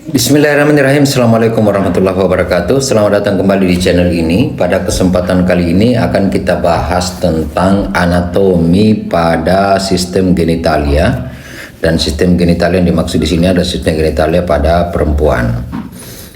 Bismillahirrahmanirrahim. Assalamualaikum warahmatullahi wabarakatuh. Selamat datang kembali di channel ini. Pada kesempatan kali ini akan kita bahas tentang anatomi pada sistem genitalia. Dan sistem genitalia yang dimaksud di sini adalah sistem genitalia pada perempuan.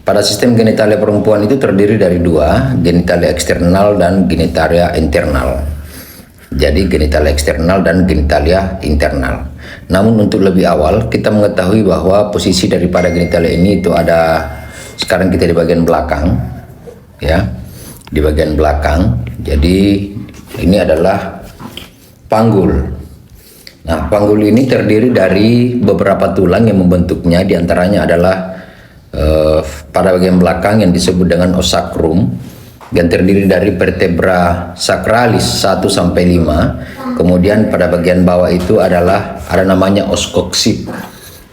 Pada sistem genitalia perempuan itu terdiri dari dua, genitalia eksternal dan genitalia internal. Jadi genitalia eksternal dan genitalia internal. Namun untuk lebih awal kita mengetahui bahwa posisi daripada genitalia ini itu ada, sekarang kita di bagian belakang, ya, di bagian belakang. Jadi ini adalah panggul. Nah, panggul ini terdiri dari beberapa tulang yang membentuknya. Diantaranya adalah pada bagian belakang yang disebut dengan osakrum, yang terdiri dari vertebra sacralis 1 sampai 5. Kemudian pada bagian bawah itu ada namanya os coccyx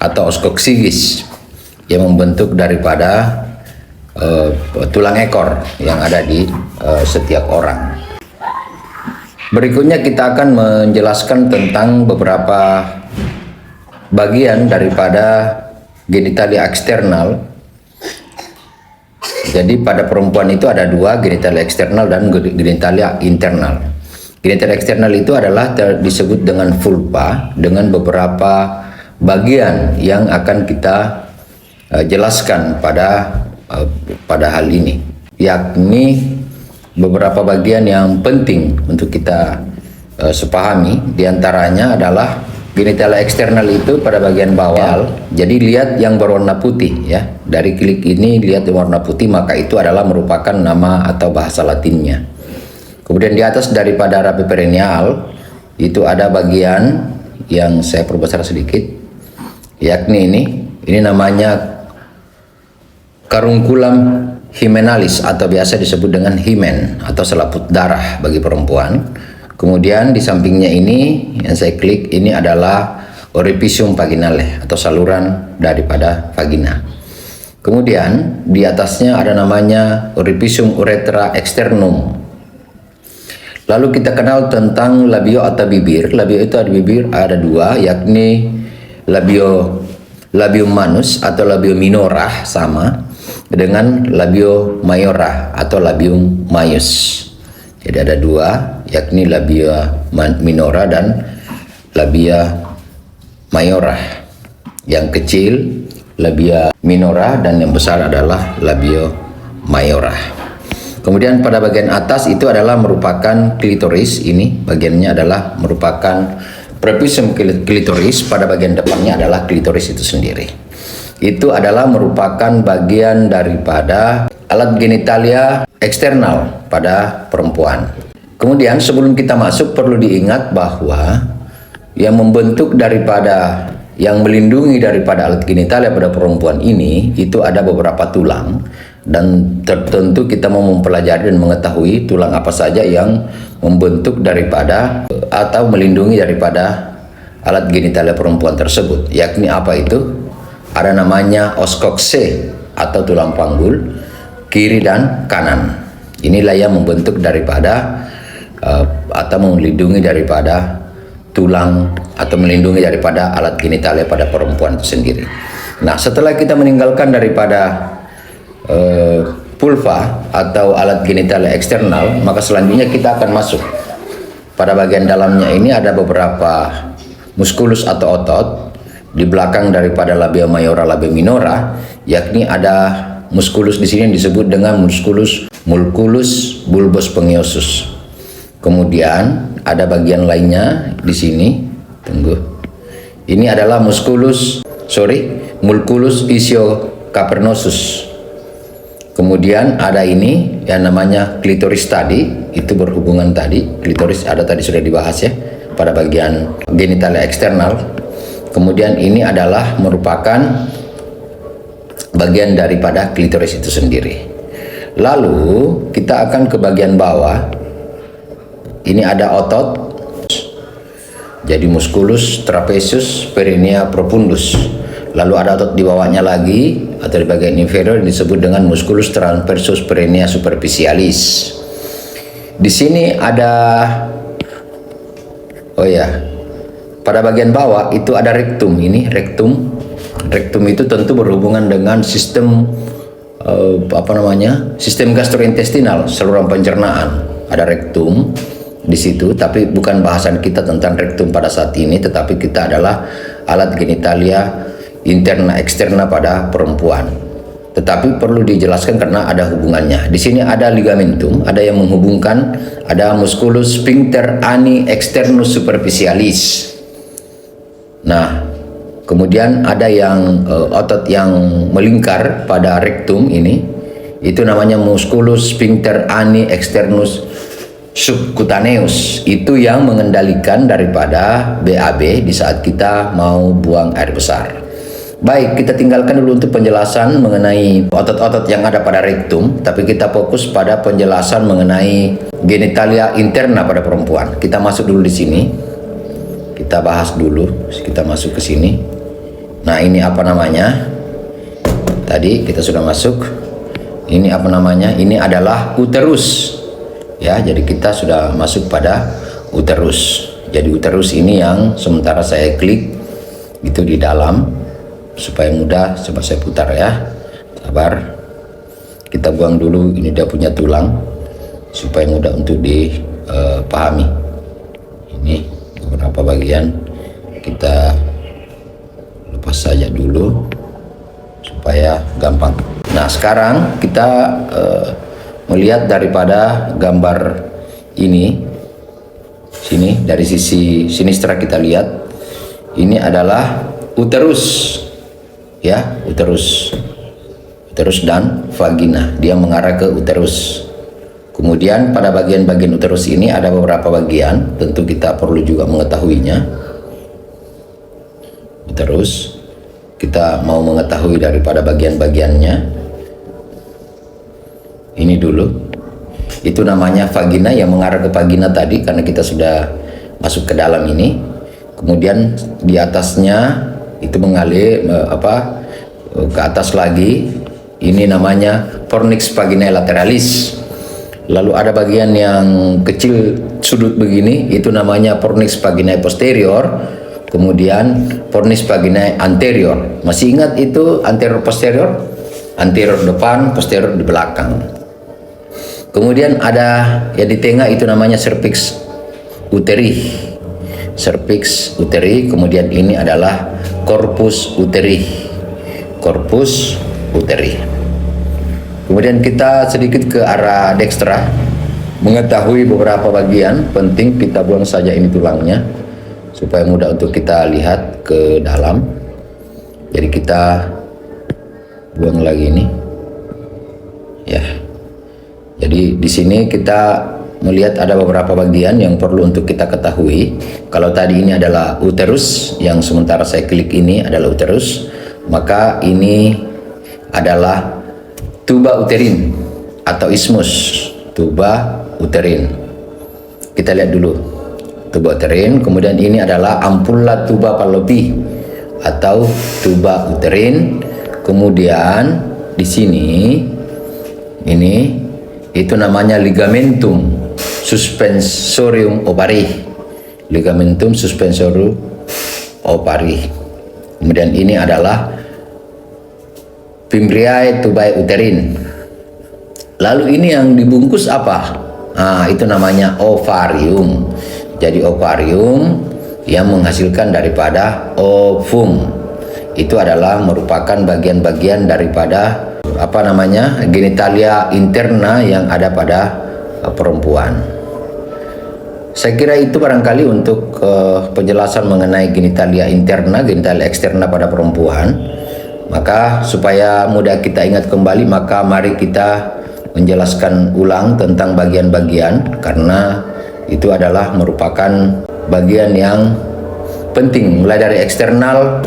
atau os coccyx yang membentuk daripada tulang ekor yang ada di setiap orang. Berikutnya kita akan menjelaskan tentang beberapa bagian daripada genitalia eksternal. Jadi pada perempuan itu ada dua, genitalia eksternal dan genitalia internal. Genitalia eksternal itu adalah disebut dengan vulva, dengan beberapa bagian yang akan kita jelaskan pada hal ini, yakni beberapa bagian yang penting untuk kita sepahami. Diantaranya adalah genitalia eksternal itu pada bagian bawah. Jadi lihat yang berwarna putih, ya. Dari klik ini lihat yang warna putih, maka itu adalah merupakan nama atau bahasa Latinnya. Kemudian di atas daripada rapi perineal itu ada bagian yang saya perbesar sedikit, yakni ini namanya carunculum hymenalis atau biasa disebut dengan hymen atau selaput darah bagi perempuan. Kemudian di sampingnya ini yang saya klik ini adalah orificium vaginale atau saluran daripada vagina. Kemudian di atasnya ada namanya orificium uretra externum. Lalu kita kenal tentang labio atau bibir. Labio itu ada bibir, ada dua, yakni labium manus atau labium minorah sama dengan labio majora atau labium maius. Jadi ada dua, yakni labia minora dan labia majora. Yang kecil labia minora dan yang besar adalah labio majora. Kemudian pada bagian atas itu adalah merupakan klitoris. Ini bagiannya adalah merupakan prepucium klitoris. Pada bagian depannya adalah klitoris itu sendiri. Itu adalah merupakan bagian daripada alat genitalia eksternal pada perempuan. Kemudian sebelum kita masuk perlu diingat bahwa yang membentuk daripada, yang melindungi daripada alat genitalia pada perempuan ini itu ada beberapa tulang, dan tertentu kita mau mempelajari dan mengetahui tulang apa saja yang membentuk daripada atau melindungi daripada alat genitalia perempuan tersebut, yakni apa itu? Ada namanya os coccyx atau tulang panggul kiri dan kanan. Inilah yang membentuk daripada atau melindungi daripada tulang atau melindungi daripada alat genitalia pada perempuan itu sendiri. Nah, setelah kita meninggalkan daripada vulva atau alat genitalia eksternal, maka selanjutnya kita akan masuk pada bagian dalamnya. Ini ada beberapa muskulus atau otot di belakang daripada labia majora, labia minora, yakni ada muskulus di sini yang disebut dengan mulculus bulbus pengiosus. Kemudian ada bagian lainnya di sini. Tunggu. Ini adalah mulculus ischiocavernosus. Kemudian ada ini yang namanya klitoris tadi, itu berhubungan tadi. Klitoris ada tadi sudah dibahas ya pada bagian genitalia eksternal. Kemudian ini adalah merupakan bagian daripada klitoris itu sendiri. Lalu kita akan ke bagian bawah. Ini ada otot. Jadi musculus trapezius perineal profundus. Lalu ada otot di bawahnya lagi atau di bagian inferior yang disebut dengan musculus transversus perineal superficialis. Di sini ada, pada bagian bawah itu ada rektum. Ini rektum Rektum itu tentu berhubungan dengan sistem sistem gastrointestinal, saluran pencernaan. Ada rektum di situ, tapi bukan bahasan kita tentang rektum pada saat ini, tetapi kita adalah alat genitalia interna eksterna pada perempuan. Tetapi perlu dijelaskan karena ada hubungannya. Di sini ada ligamentum, ada yang menghubungkan, ada musculus sphincter ani externus superficialis. Nah, kemudian ada yang otot yang melingkar pada rektum ini, itu namanya musculus sphincter ani externus subcutaneus. Itu yang mengendalikan daripada BAB di saat kita mau buang air besar. Baik, kita tinggalkan dulu untuk penjelasan mengenai otot-otot yang ada pada rektum, tapi kita fokus pada penjelasan mengenai genitalia interna pada perempuan. Kita masuk dulu di sini. Kita bahas dulu, kita masuk ke sini. Nah, ini apa namanya? Tadi kita sudah masuk. Ini apa namanya? Ini adalah uterus. Ya, jadi kita sudah masuk pada uterus. Jadi uterus ini yang sementara saya klik itu di dalam, supaya mudah. Coba saya putar ya, sabar. Kita buang dulu, ini dia punya tulang, supaya mudah untuk dipahami. Ini beberapa bagian kita lepas saja dulu supaya gampang. Nah, sekarang kita melihat daripada gambar ini, sini dari sisi sinistra kita lihat, ini adalah uterus. Ya, uterus dan vagina, dia mengarah ke uterus. Kemudian pada bagian-bagian uterus ini ada beberapa bagian, tentu kita perlu juga mengetahuinya. Uterus, kita mau mengetahui daripada bagian-bagiannya. Ini dulu, itu namanya vagina yang mengarah ke vagina tadi, karena kita sudah masuk ke dalam ini. Kemudian di atasnya itu mengalir ke atas lagi, ini namanya fornix vaginae lateralis. Lalu ada bagian yang kecil sudut begini, itu namanya fornix vaginae posterior. Kemudian fornix vaginae anterior. Masih ingat itu anterior posterior? Anterior depan, posterior di belakang. Kemudian ada ya di tengah, itu namanya cervix uteri. Cervix uteri. Kemudian ini adalah corpus uteri. Corpus uteri. Kemudian kita sedikit ke arah dekstra, mengetahui beberapa bagian penting. Kita buang saja ini tulangnya supaya mudah untuk kita lihat ke dalam. Jadi kita buang lagi ini. Ya. Jadi di sini kita melihat ada beberapa bagian yang perlu untuk kita ketahui. Kalau tadi ini adalah uterus, yang sementara saya klik ini adalah uterus, maka ini adalah tuba uterin atau ismus. Tuba uterin. Kita lihat dulu tuba uterin. Kemudian ini adalah ampulla tuba fallopi atau tuba uterin. Kemudian di sini ini itu namanya ligamentum suspensorium ovari. Ligamentum suspensorium ovari. Kemudian ini adalah fimbriae tubae uterin. Lalu ini yang dibungkus apa? Nah, itu namanya ovarium. Jadi ovarium yang menghasilkan daripada ovum. Itu adalah merupakan bagian-bagian daripada genitalia interna yang ada pada perempuan. Saya kira itu barangkali untuk penjelasan mengenai genitalia interna, genitalia eksterna pada perempuan. Maka supaya mudah kita ingat kembali, maka mari kita menjelaskan ulang tentang bagian-bagian, karena itu adalah merupakan bagian yang penting, mulai dari eksternal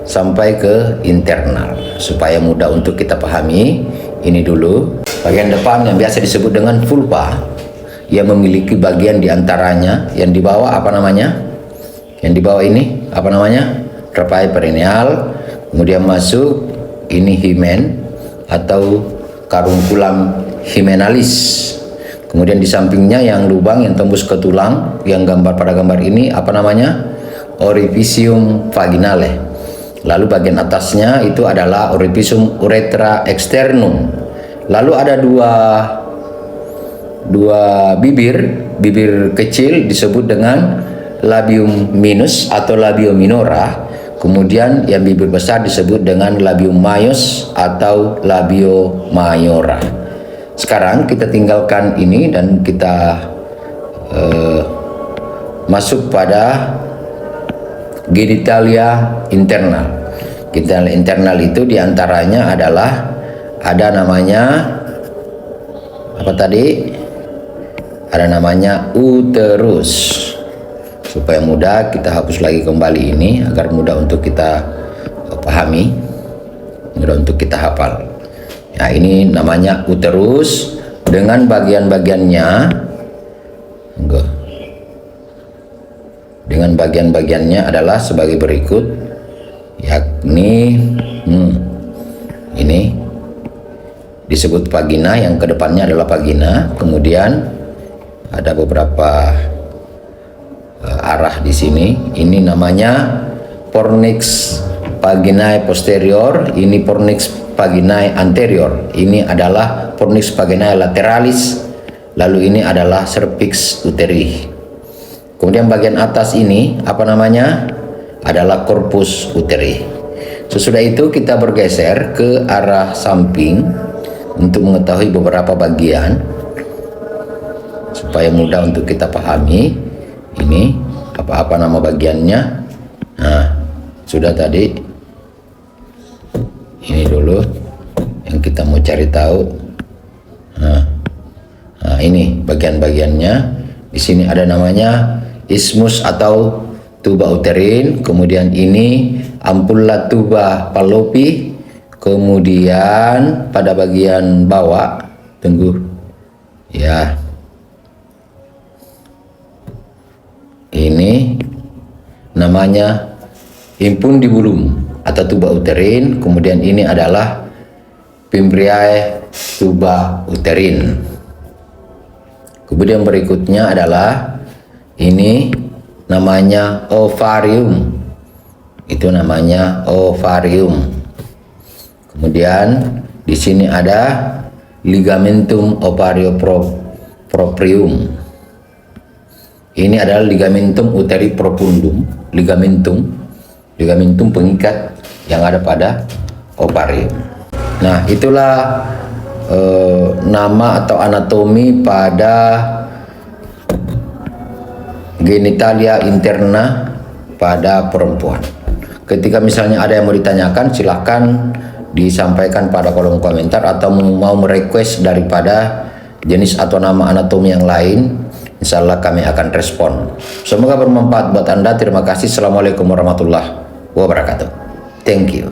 sampai ke internal, supaya mudah untuk kita pahami. Ini dulu bagian depan yang biasa disebut dengan vulva, yang memiliki bagian diantaranya yang di bawah apa namanya? Yang di bawah ini apa namanya? Trapeae perineal. Kemudian masuk ini himen atau carunculum hymenalis. Kemudian di sampingnya yang lubang yang tembus ke tulang, yang gambar pada gambar ini apa namanya? Orificium vaginale. Lalu bagian atasnya itu adalah orificium uretra externum. Lalu ada dua bibir kecil disebut dengan labium minus atau labium minora. Kemudian yang bibir besar disebut dengan labium maius atau labio mayora. Sekarang kita tinggalkan ini dan kita masuk pada genitalia internal. Genitalia internal itu diantaranya adalah ada namanya apa tadi? Ada namanya uterus. Supaya mudah kita hapus lagi kembali ini agar mudah untuk kita pahami, mudah untuk kita hafal. Nah, ini namanya uterus dengan bagian-bagiannya. Dengan bagian-bagiannya adalah sebagai berikut, yakni ini disebut vagina, yang kedepannya adalah vagina. Kemudian ada beberapa arah di sini. Ini namanya fornix vaginae posterior, ini fornix vaginae anterior, ini adalah fornix vaginae lateralis, lalu ini adalah cervix uteri. Kemudian bagian atas ini apa namanya? Adalah corpus uteri. Sesudah itu kita bergeser ke arah samping untuk mengetahui beberapa bagian supaya mudah untuk kita pahami. Ini apa nama bagiannya. Nah, sudah tadi ini dulu yang kita mau cari tahu. Nah, ini bagian-bagiannya. Di sini ada namanya isthmus atau tuba uterin. Kemudian ini ampulla tuba fallopi. Kemudian pada bagian bawah, tunggu ya, ini namanya infundibulum atau tuba uterin. Kemudian ini adalah fimbriae tuba uterin. Kemudian berikutnya adalah ini namanya ovarium. Itu namanya ovarium. Kemudian di sini ada ligamentum ovarioproprium. Ini adalah ligamentum uteri profundum, ligamentum pengikat yang ada pada ovarium. Nah, itulah nama atau anatomi pada genitalia interna pada perempuan. Ketika misalnya ada yang mau ditanyakan, silahkan disampaikan pada kolom komentar, atau mau merequest daripada jenis atau nama anatomi yang lain. Insya Allah kami akan respon. Semoga bermanfaat buat Anda. Terima kasih. Assalamualaikum warahmatullahi wabarakatuh. Thank you.